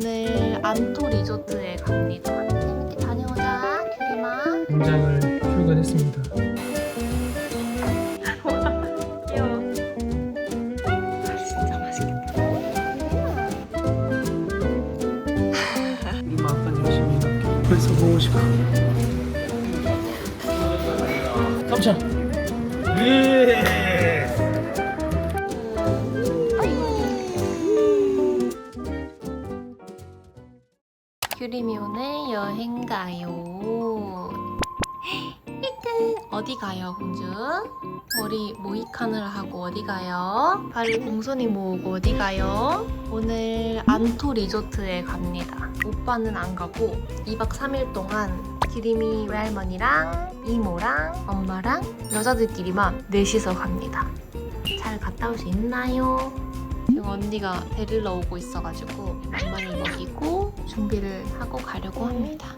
오늘 안토 리조트에 갑니다. 재밌게 다녀오자, 규리마. 공장을 출근했습니다. 귀여워. 진짜 맛있겠다. 우리 아빠 열심히 이렇게 벌써 보고 싶어. 깜짝. 예. 규림이 오늘 여행 가요. 1등 어디 가요, 공주? 머리 모이칸을 하고 어디 가요? 발 옹손이 모으고 어디 가요? 오늘 안토 리조트에 갑니다. 오빠는 안 가고 2박 3일 동안 규림이 외할머니랑 이모랑 엄마랑 여자들끼리만 넷이서 갑니다. 잘 갔다 올 수 있나요? 지금 언니가 데리러 오고 있어가지고 많이 먹이고 준비를 하고 가려고 합니다.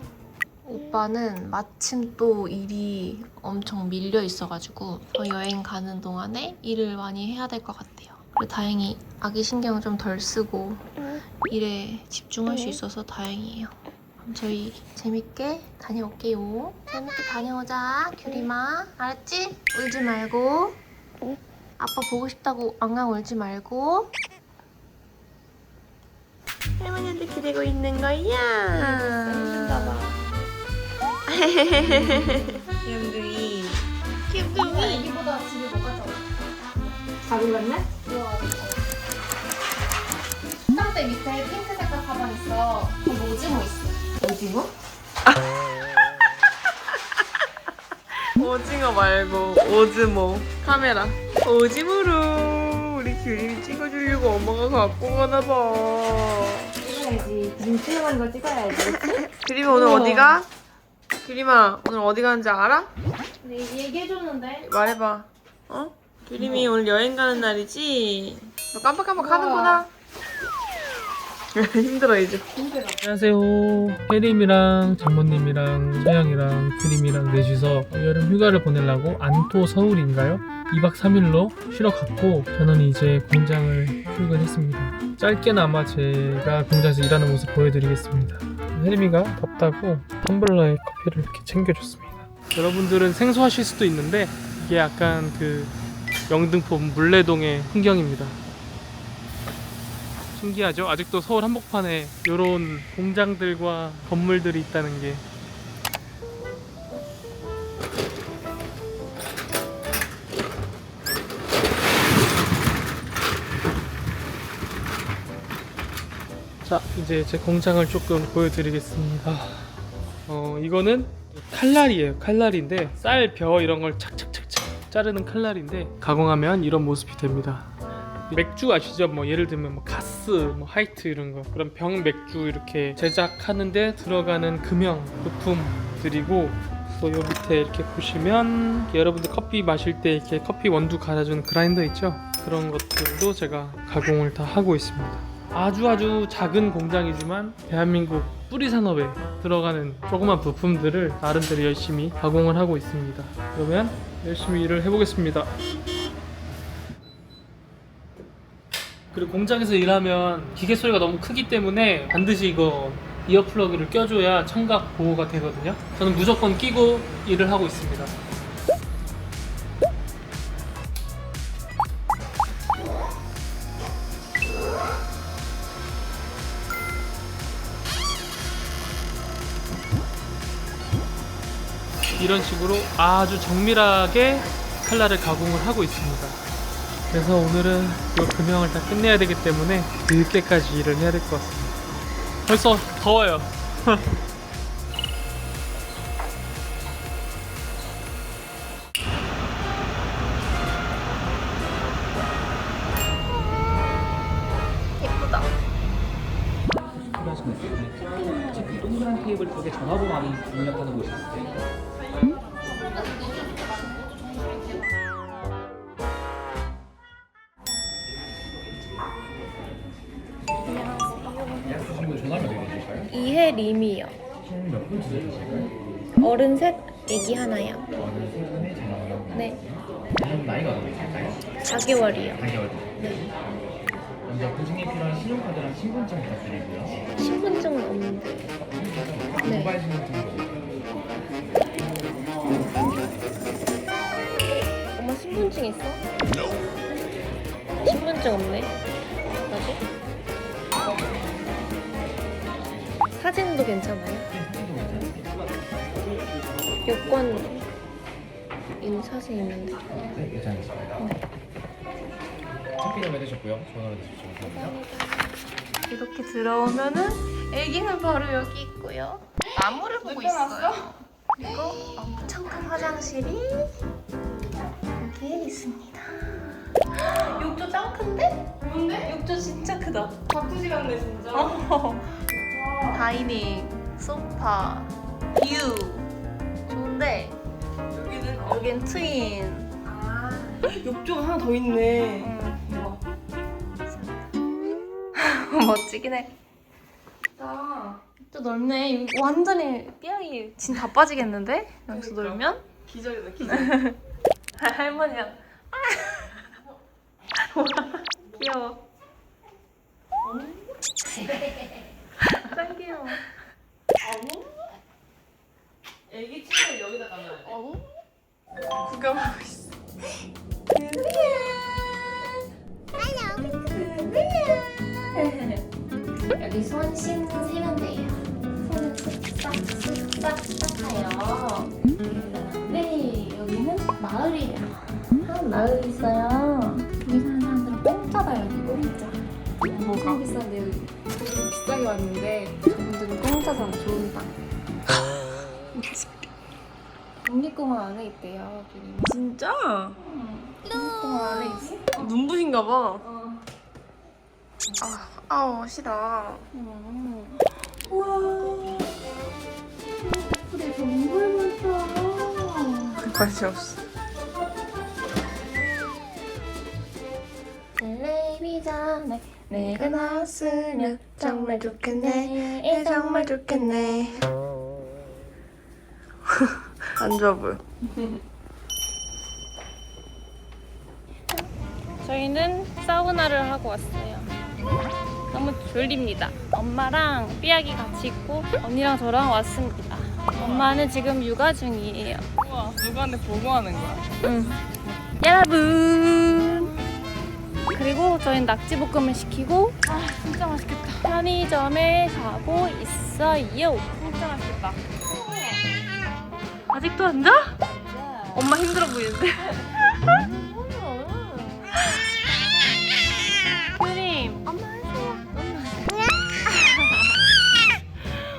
오빠는 마침 또 일이 엄청 밀려 있어가지고 저 여행 가는 동안에 일을 많이 해야 될 것 같아요. 그리고 다행히 아기 신경을 좀 덜 쓰고 일에 집중할 수 있어서 다행이에요. 그럼 저희 재밌게 다녀올게요. 재밌게 다녀오자, 규리마. 알았지? 울지 말고. 아빠 보고 싶다고 엉엉 울지 말고. 할머니한테 기대고 있는 거야. 귀염둥이. 귀염둥이. 애기보다 집에 못 가져와. 잘 골랐네? 침대 밑에 핑크 색깔 가방 있어. 거기 오징어 있어. 오징어? 오징어 말고 오즈모. 카메라. 오즈모로 우리 규림이 찍어주려고 엄마가 갖고 가나봐. 찍어야지. 지금 촬영하는 거 찍어야지. 규림이 오늘 어디가? 규림아 오늘 어디 가는지 알아? 네, 얘기해줬는데. 말해봐. 어? 규림이 오늘 여행 가는 날이지? 너 깜빡깜빡 하는구나. 힘들어 이제. 힘들어. 안녕하세요. 혜림이랑 장모님이랑 서영이랑 규림이랑 넷이서 여름 휴가를 보내려고 안토 서울인가요? 2박 3일로 쉬러 갔고 저는 이제 공장을 출근했습니다. 짧게나마 제가 공장에서 일하는 모습 보여드리겠습니다. 혜림이가 덥다고 텀블러에 커피를 이렇게 챙겨줬습니다. 여러분들은 생소하실 수도 있는데 이게 약간 그 영등포 물레동의 풍경입니다. 신기하죠? 아직도 서울 한복판에 이런 공장들과 건물들이 있다는 게. 자, 이제 제 공장을 조금 보여드리겠습니다. 이거는 칼날이에요. 칼날인데 쌀, 벼 이런 걸 착착착착 자르는 칼날인데 가공하면 이런 모습이 됩니다. 맥주 아시죠? 뭐 예를 들면 뭐 가스, 뭐 하이트 이런 거 그런 병 맥주 이렇게 제작하는데 들어가는 금형 부품들이고 또 요 밑에 이렇게 보시면 여러분들 커피 마실 때 이렇게 커피 원두 갈아주는 그라인더 있죠? 그런 것들도 제가 가공을 다 하고 있습니다. 아주 작은 공장이지만 대한민국 뿌리 산업에 들어가는 조그만 부품들을 나름대로 열심히 가공을 하고 있습니다. 그러면 열심히 일을 해보겠습니다. 그리고 공장에서 일하면 기계 소리가 너무 크기 때문에 반드시 이거 이어플러그를 껴줘야 청각 보호가 되거든요. 저는 무조건 끼고 일을 하고 있습니다. 이런 식으로 아주 정밀하게 칼날을 가공을 하고 있습니다. 그래서 오늘은 이 금형을 다 끝내야 되기 때문에 늦게까지 일을 해야 될 것 같습니다. 벌써 더워요. 예쁘다. 지금 동그란 테이블 쪽에 전화번호 입력하는 곳이 있어요. 예약 주신 분 전화면 어떻게 되실까요? 이혜림이요. 몇분 주실까요? 어른 셋, 애기 하나요. 어느 순간에 전화번호. 네. 나이가 어떻게 되실까요? 4개월이요. 4개월. 네. 먼저 보증에 필요한 신용카드랑 신분증 부탁드리고요. 신분증은 없는데. 네. 모바일 신분증. 엄마 신분증 있어? 신분증 없네. 뭐지? 사진도 괜찮아요? 여권 인 사진 있는데. 네, 괜찮으십니다. 커피는 받으셨고요. 전화로 드십시오. 감사합니다. 이렇게 들어오면은 애기는 바로 여기 있고요. 나무를 보고 있어요. 그리고 엄청 큰 화장실이 여기에 있습니다. 욕조 짱 큰데? 뭔데? 욕조 진짜 크다. 박수시 같네 진짜. 다이닝, 소파, 뷰 좋은데 여긴 트윈. 욕조가 하나 더 있네. 멋지긴 해. 나 또 넓네. 여기 완전히 삐약이 진 다 빠지겠는데? 여기서 놀면? 기절이다 기절. 할머니야. 와, 귀여워. 짱 귀여워. 애기 친구 여기다 가면 구경하고 있어. 여기 손 세면 돼요. 손을 싹싹싹 닦아요. 네, 여기는 마을이에요. 마을이 있어요. 여기 사는 사람들은 공짜다, 여기 공짜. 뭐가 비싼데 여기 비싸게 왔는데 저분들은 공짜잖아. 좋은 땅. 국립공원 안에 있대요, 여기. 진짜? 국립공원 안에 있어? 눈부신가 봐. 아우, 싫어. 우와. 그래, 정말 많다. 관심 없어. 텔레비전에 내가 나왔으면 정말 좋겠네. 정말 좋겠네. 안 좋아 보여. 저희는 사우나를 하고 왔어요. 너무 졸립니다. 엄마랑 삐약이 같이 있고 언니랑 저랑 왔습니다. 엄마는 지금 육아 중이에요. 우와 누구한테 보고하는 거야? 응. 여러분. 그리고 저희는 낙지볶음을 시키고 진짜 맛있겠다. 편의점에 가고 있어요. 진짜 맛있겠다. 아직도 앉아? 엄마 힘들어 보이는데? 크림. 엄마 하세요.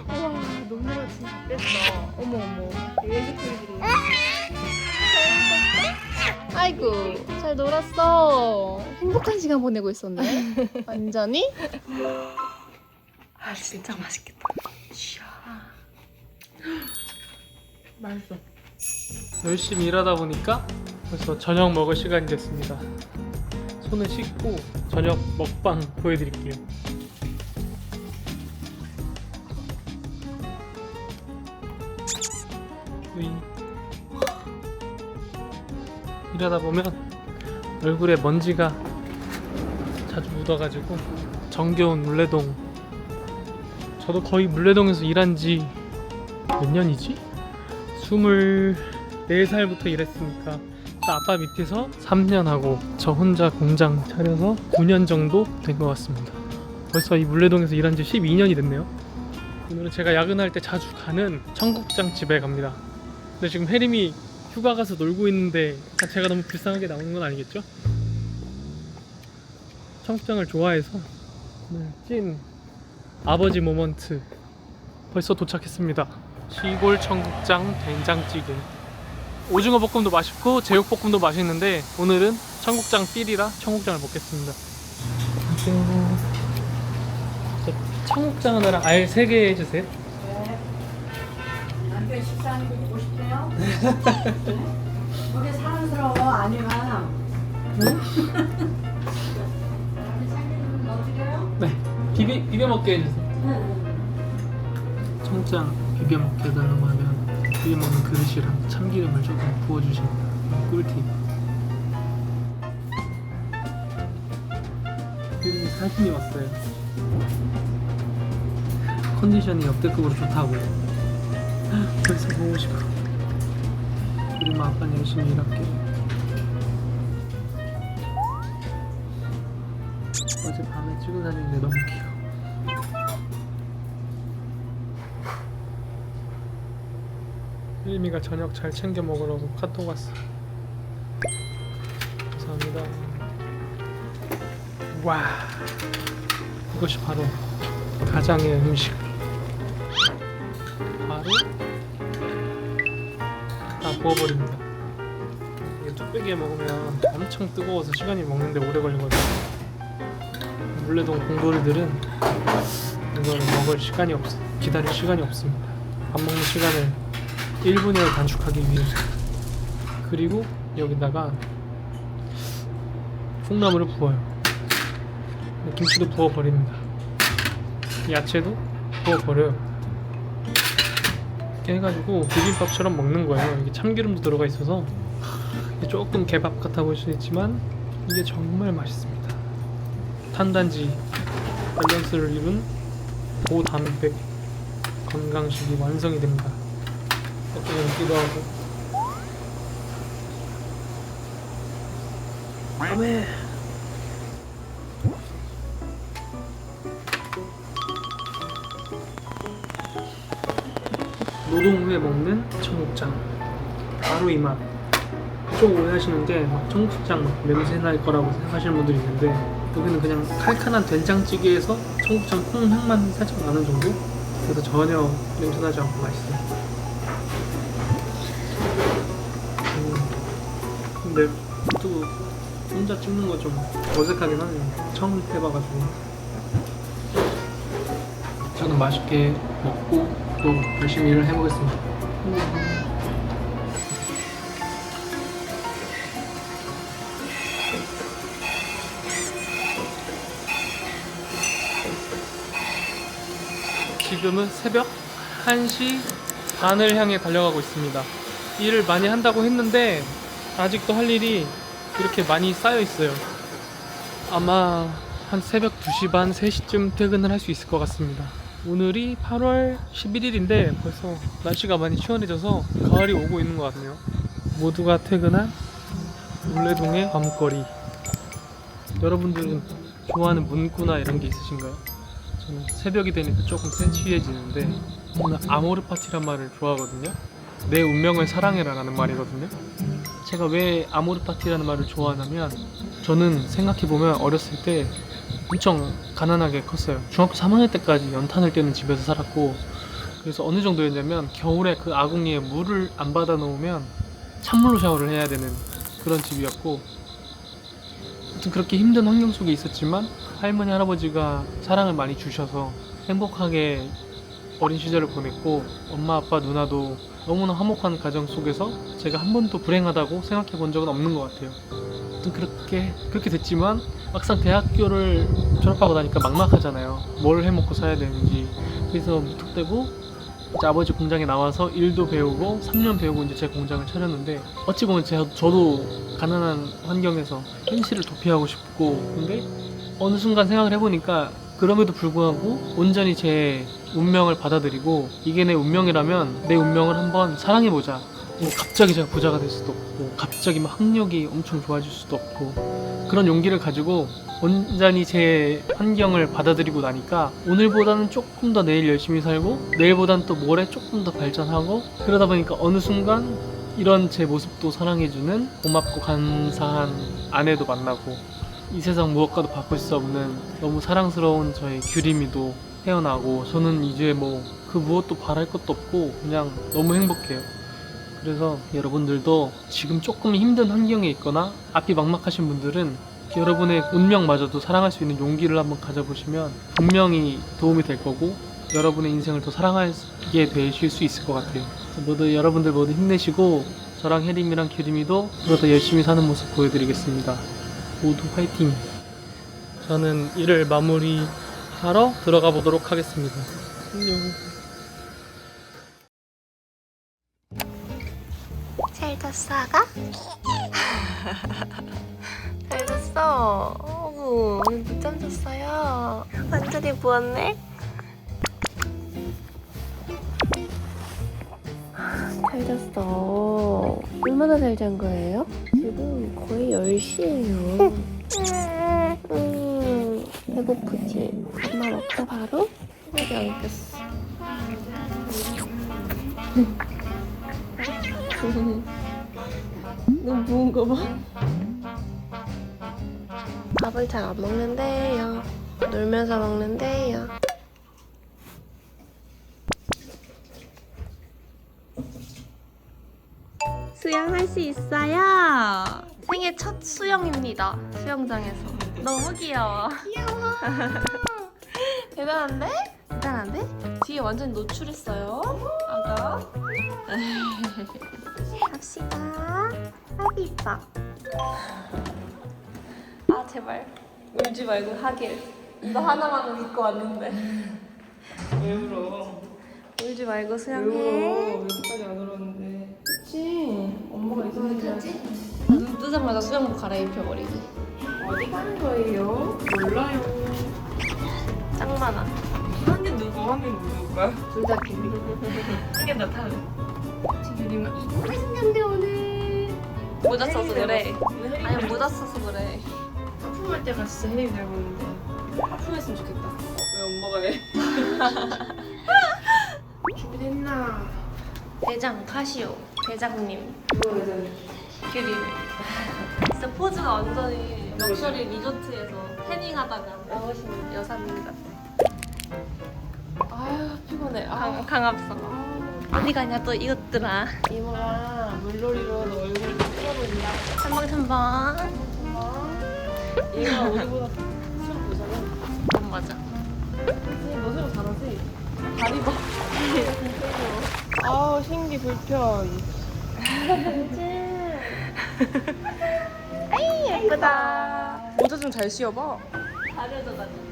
우와, 너무 진짜 뺐어. 어머 어머. 아이고, 잘 놀았어. 행복한 시간 보내고 있었네. 완전히. 아 진짜 맛있겠다. 맛있어. 열심히 일하다 보니까 벌써 저녁 먹을 시간이 됐습니다. 손을 씻고 저녁 먹방 보여드릴게요. 으이. 일하다 보면 얼굴에 먼지가 자주 묻어가지고 정겨운 물레동. 저도 거의 물레동에서 일한 지 몇 년이지? 24살부터 일했으니까 아빠 밑에서 3년 하고 저 혼자 공장 차려서 9년 정도 된 것 같습니다. 벌써 이 물레동에서 일한 지 12년이 됐네요. 오늘은 제가 야근할 때 자주 가는 청국장 집에 갑니다. 근데 지금 혜림이 휴가 가서 놀고 있는데 제가 너무 불쌍하게 나오는 건 아니겠죠? 청국장을 좋아해서 오늘 찐 아버지 모먼트 벌써 도착했습니다. 시골 청국장 된장찌개. 오징어 볶음도 맛있고 제육 볶음도 맛있는데 오늘은 청국장 삘이라 청국장을 먹겠습니다. 청국장 하나랑 알 3개 해주세요. 남편 식사하는 거 보고 싶대요? 그게 사랑스러워 아니면 참기름 넣어드려요? 네, 비벼 먹게 해주세요. 청국장 비벼 먹게 해달라고 하면 비벼 먹는 그릇이랑 참기름을 조금 부어주시면 꿀팁. 혜림이 사진이 왔어요. 컨디션이 역대급으로 좋다고. 벌써 보고 싶어. 우리 아빠는 열심히 일할게. 어제 밤에 찍은 사진인데 너무 귀여워. 혜림이가 저녁 잘 챙겨 먹으라고 카톡 왔어. 감사합니다. 와, 이것이 바로 가장의 음식. 바로 다 부어버립니다. 이게 뚝배기에 먹으면 엄청 뜨거워서 시간이 먹는데 오래 걸리거든요. 물레동 공돌이들은 이걸 먹을 시간이 없어. 기다릴 시간이 없습니다. 밥 먹는 시간을 1분에 단축하기 위해서. 그리고 여기다가 콩나물을 부어요. 김치도 부어버립니다. 야채도 부어버려요. 이렇게 해가지고 비빔밥처럼 먹는 거예요. 이게 참기름도 들어가 있어서 조금 개밥 같아 보일 수 있지만 이게 정말 맛있습니다. 탄단지 밸런스를 입은 고단백 건강식이 완성이 됩니다. 먹기도 하고. 아메. 노동 후에 먹는 청국장. 바로 이 맛. 좀 오해하시는 게 막 청국장 막 냄새 날 거라고 생각하시는 분들이 있는데 여기는 그냥 칼칼한 된장찌개에서 청국장 콩 향만 살짝 나는 정도? 그래서 전혀 냄새 나지 않고 맛있어요. 근데 또 혼자 찍는 거 좀 어색하긴 하네요. 처음 해봐가지고. 저는 맛있게 먹고 또 열심히 일을 해보겠습니다. 지금은 새벽 1시 반을 향해 달려가고 있습니다. 일을 많이 한다고 했는데 아직도 할 일이 이렇게 많이 쌓여 있어요. 아마 한 새벽 2시 반, 3시쯤 퇴근을 할 수 있을 것 같습니다. 오늘이 8월 11일인데 벌써 날씨가 많이 시원해져서 가을이 오고 있는 것 같네요. 모두가 퇴근한 물레동의 밤거리. 여러분들은 좋아하는 문구나 이런 게 있으신가요? 저는 새벽이 되니까 조금 센치해지는데 저는 아모르 파티란 말을 좋아하거든요. 내 운명을 사랑해라 라는 말이거든요. 제가 왜 아모르 파티라는 말을 좋아하냐면 저는 생각해보면 어렸을 때 엄청 가난하게 컸어요. 중학교 3학년 때까지 연탄을 떼는 집에서 살았고, 그래서 어느 정도였냐면 겨울에 그 아궁이에 물을 안 받아 놓으면 찬물로 샤워를 해야 되는 그런 집이었고, 아무튼 그렇게 힘든 환경 속에 있었지만 할머니 할아버지가 사랑을 많이 주셔서 행복하게 어린 시절을 보냈고, 엄마 아빠 누나도 너무나 화목한 가정 속에서 제가 한 번도 불행하다고 생각해 본 적은 없는 것 같아요. 아무튼 그렇게 됐지만 막상 대학교를 졸업하고 나니까 막막하잖아요. 뭘 해먹고 살아야 되는지. 그래서 무턱대고 이제 아버지 공장에 나와서 일도 배우고 3년 배우고 이제 제 공장을 차렸는데, 어찌 보면 저도 가난한 환경에서 현실을 도피하고 싶고, 근데 어느 순간 생각을 해보니까 그럼에도 불구하고 온전히 제 운명을 받아들이고 이게 내 운명이라면 내 운명을 한번 사랑해보자. 뭐 갑자기 제가 부자가 될 수도 없고 갑자기 막 학력이 엄청 좋아질 수도 없고, 그런 용기를 가지고 온전히 제 환경을 받아들이고 나니까 오늘보다는 조금 더 내일 열심히 살고 내일보다는 또 모레 조금 더 발전하고, 그러다 보니까 어느 순간 이런 제 모습도 사랑해주는 고맙고 감사한 아내도 만나고, 이 세상 무엇과도 바꿀 수 없는 너무 사랑스러운 저의 규림이도 태어나고, 저는 이제 뭐 그 무엇도 바랄 것도 없고 그냥 너무 행복해요. 그래서 여러분들도 지금 조금 힘든 환경에 있거나 앞이 막막하신 분들은 여러분의 운명마저도 사랑할 수 있는 용기를 한번 가져보시면 분명히 도움이 될 거고 여러분의 인생을 더 사랑하게 되실 수 있을 것 같아요. 여러분들 모두 힘내시고 저랑 혜림이랑 규림이도 더 열심히 사는 모습 보여드리겠습니다. 모두 화이팅! 저는 일을 마무리하러 들어가 보도록 하겠습니다. 안녕. 잘 잤어, 아가? 잘 잤어. 어구, 오늘 늦잠 잤어요. 완전히 부었네? 잘 잤어. 얼마나 잘 잔 거예요? 지금 거의 10시예요. 배고프지? 엄마 먹자 바로? 아직 안 깼어. 너무 부은 거 봐. 밥을 잘 안 먹는데요. 놀면서 먹는데요. 수영할 수 있어요. 생애 첫 수영입니다. 수영장에서. 너무 귀여워. 귀여워. 대단한데? 대단한데? 뒤에 완전 노출했어요. 아가. 갑시다. 아기 이뻐. 아 제발 울지 말고 하길. 이거 하나만은 믿고 왔는데. 왜 울어? 울지 말고 수영해. 여기까지 안 울었는데. 그치. 엄마가 이상하지? 눈 뜨자마자 수영복 갈아입혀버리기. 어디 가는 거예요? 몰라요. 짱 많아. 한 개 누구, 한 개 누굴까? 둘 다 비밀. 한개 나 타는. 지규님은 이쁘게 생겼네 오늘. 모자 써서 그래. 아니 모자 써서 그래. 하품할 때가 진짜 혜림이 잘 보이는데. 하품했으면 좋겠다. 왜 엄마가 해? 준비됐나? 대장 카시오. 대장님. 누가 그래? 그림. 진짜 포즈가 완전히 럭셔리 리조트에서 태닝하다가 나오신 여사님 같아. 아유 피곤해. 강압성. 어디 가냐 또 이것들아. 이모가 물놀이로 너 얼굴 좀 풀어보냐? 첨벙첨벙. 얘가 우리보다 수영 보잖아. 맞아. 그치? 너 수영 잘하지? 다리 봐. 아우 신기 불편. 아이 예쁘다. 모자 좀 잘 씌워봐. 가려져가지고.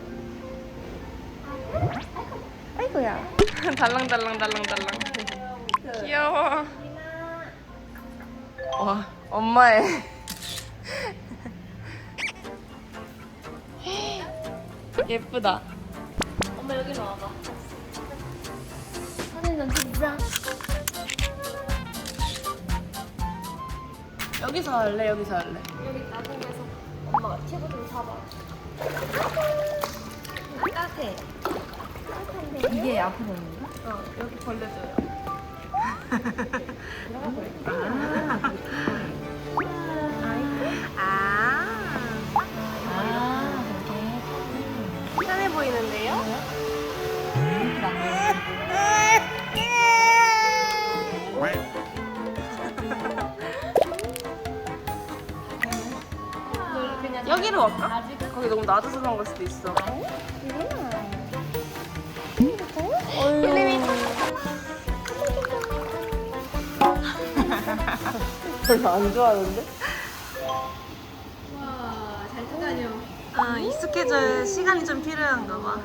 아이고야. 달랑달랑. 귀여워. 와 엄마의 예쁘다. 엄마 여기로 와봐. 사진 좀 찍자. 여기서 할래? 여기서 할래? 여기 나중에서 엄마가 튜브 좀 잡아. 따뜻해. 따뜻한데? 이게 앞으로 오는 거? 어, 여기 벌려줘요. 편해 보이는데요? 여기로 갈까? 거기 너무 낮아서 그런 걸 수도 있어. 별로 안 좋아하는데? 아, 익숙해져야 시간이 좀 필요한가 봐.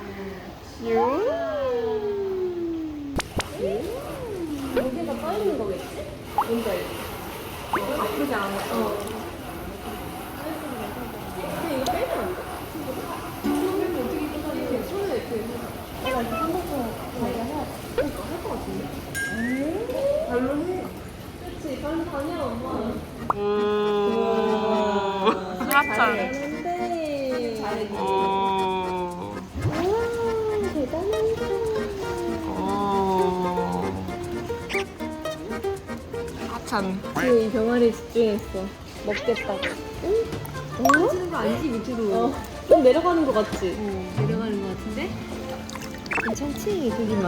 여기가 떠있는 거겠지? 뭔지 알지? 아프지 않아. 근데 이거 빼면 안 돼? 빼면 어떻게 이렇게 손에 이렇게 내가 이렇게 한번더 자기가 해야 그러니까 할 것 같은데? 발로 해. 그치, 발로 다녀, 엄마. 오. 스마트한. 잘하는데. 잘해. 오. 우와, 대단하다. 오. 하찬. 지금 이 병아리에 집중했어. 먹겠다고. 응? 어? 치는 거 아니지, 밑으로? 좀 내려가는 거 같지? 내려가는 거 같은데? 괜찮지, 저기만.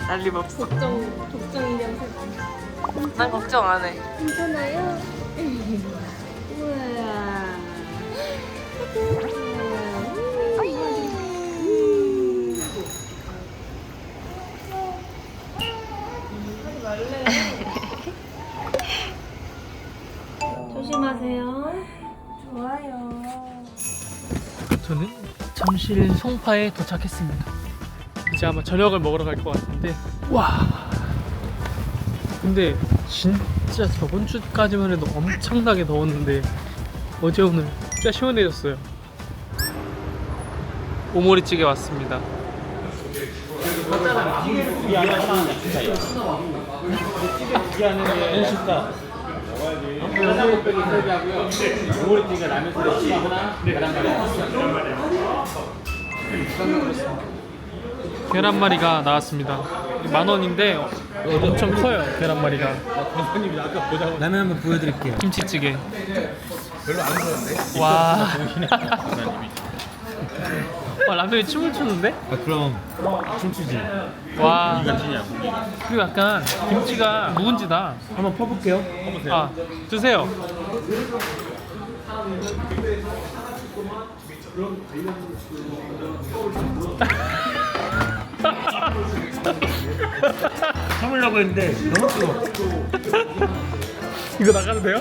난리 없어. 걱정 인형 난 걱정 안 해. 괜찮아요? 우와. 조심하세요. 저는 잠실 송파에 도착했습니다. 이제 아마 저녁을 먹으러 갈 것 같은데 와 근데 진짜 저번 주까지만 해도 엄청나게 더웠는데 어제 오늘 진짜 시원해졌어요. 오모리찌개 왔습니다. 이 안에 하나는 약간 차이. 이 안에 현실가. 짜장면백이 설비하고요. 오리튀기가 라면 스레치 하나, 계란말이가 나왔습니다. 10,000원인데 엄청 커요. 계란말이가. 선생님이 아까 보자고 라면 한번 보여드릴게요. 김치찌개. 별로 안 좋아하는데? 와. 와, 라면에 춤을 추는데? 아 그럼 춤추지. 와. 이가 튀냐? 그리고 약간 김치가 묵은지다. 한번 퍼볼게요. 퍼보세요. 아, 드세요. 참으려고 했는데 너무 뜨거. 이거 나가도 돼요?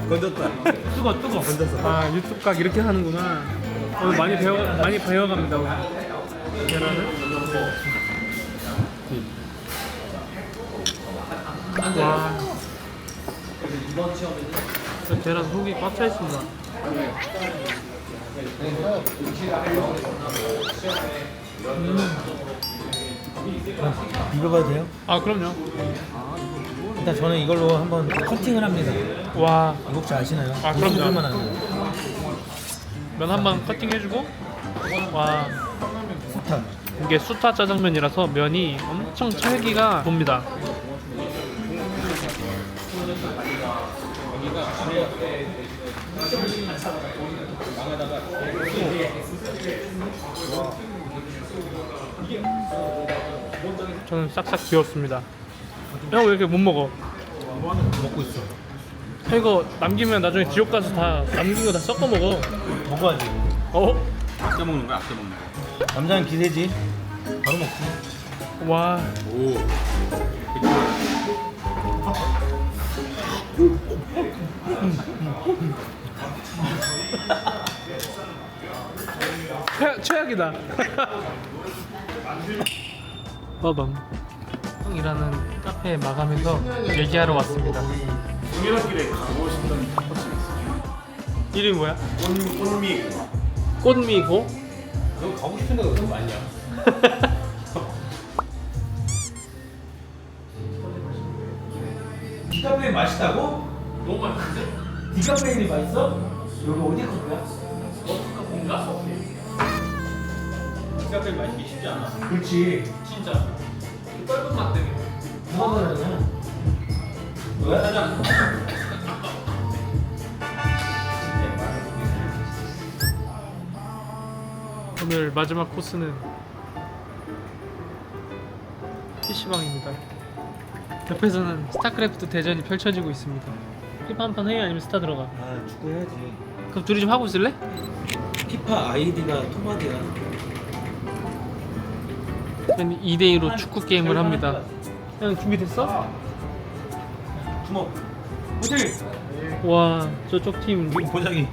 건졌다. 뜨거. 건졌어. 아, 유튜브 각 이렇게 하는구나. 오늘 많이 배워갑니다. 오늘. 계란을. 와. 저 계란 속이 꽉 차 있습니다. 이거 봐도 돼요? 아, 그럼요. 일단 저는 이걸로 한번 커팅을 합니다. 와. 이거 혹시 아시나요? 아, 그럼요. 그만 하는 면 한 번 커팅해주고. 와. 스타. 이게 수타 짜장면이라서 면이 엄청 찰기가 돕니다. 저는 싹싹 비웠습니다. 형 왜 이렇게 못 먹어? 먹고 있어. 형 이거 남기면 나중에 지옥 가서 다 남긴 거 다 섞어 먹어. 먹어야지. 어? 아껴 먹는 거야, 아껴 먹는 거. 남자는 기세지. 바로 먹지. 와. 오. 최악이다. 빠밤. 형이라는 카페에 마감해서 얘기하러 왔습니다. 동해바길에 가고 싶다는 첫 번째 있어. 이름이 뭐야? 꽃미. 꽃미고? 너 가고 싶은 데가 너무 많냐? 디카페인 맛있다고? 너무 맛있는데? 디카페인이 맛있어? 여기 어디 커피야? 뭔가? 디카페인 마시기 쉽지 않아. 그렇지. 진짜 떫은 맛 때문에. 누가 그러냐? 왜? 사장. 오늘 마지막 코스는 PC방입니다. 옆에서는 스타크래프트 대전이 펼쳐지고 있습니다. 피파 한 판 해? 아니면 스타 들어가? 아 축구 해야지. 그럼 둘이 좀 하고 있을래? 피파 아이디가 토마디야. 2대2로 축구 게임을 합니다. 형 준비됐어? 주먹. 화이팅! 와, 저쪽 팀 지금 보장이.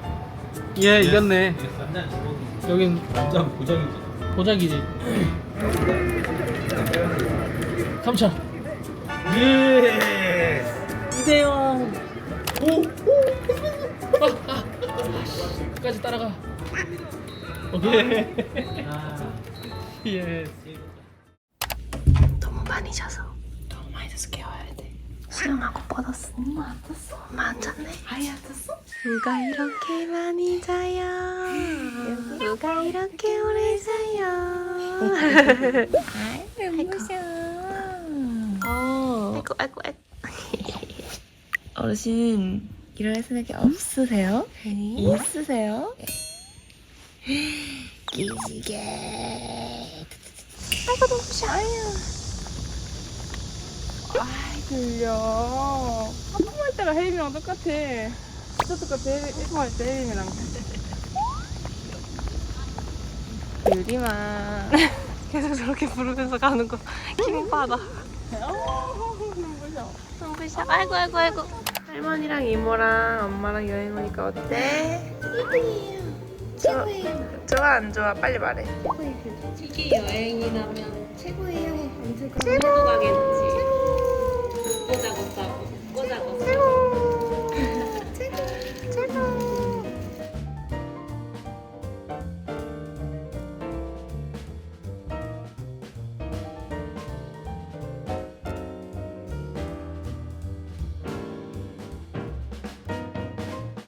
예, 이겼네. 남자는 주먹이. 여긴 남자는 보장이지. 보자기지. 3차. 예. 2대0. 오! 끝까지 따라가. 오케이. 예. 너무 많이 자서 깨워야 돼. 수영하고 뻗었으니 엄마 안 잤어? 엄마 안 잤네? 아예 안 잤어? 누가 이렇게 많이 자요? 누가 이렇게 오래 자요? 아이고 아이고 어르신 일어날 생각이 없으세요? 있으세요? 끼지게 아이고 너무 싫어. 아이 들려. 하품할 때가 혜림이랑 똑같아. 진짜 똑같아. 1할 때 혜림이랑. 유리마. 계속 저렇게 부르면서 가는 거 킹받아. 눈부셔. 눈부셔. 아이고. 할머니랑 이모랑 엄마랑 여행 오니까 어때? 최고예요. 좋아 안 좋아? 빨리 말해. 세계 여행이라면 최고예요. 언제까? 최고 가겠지. 보자.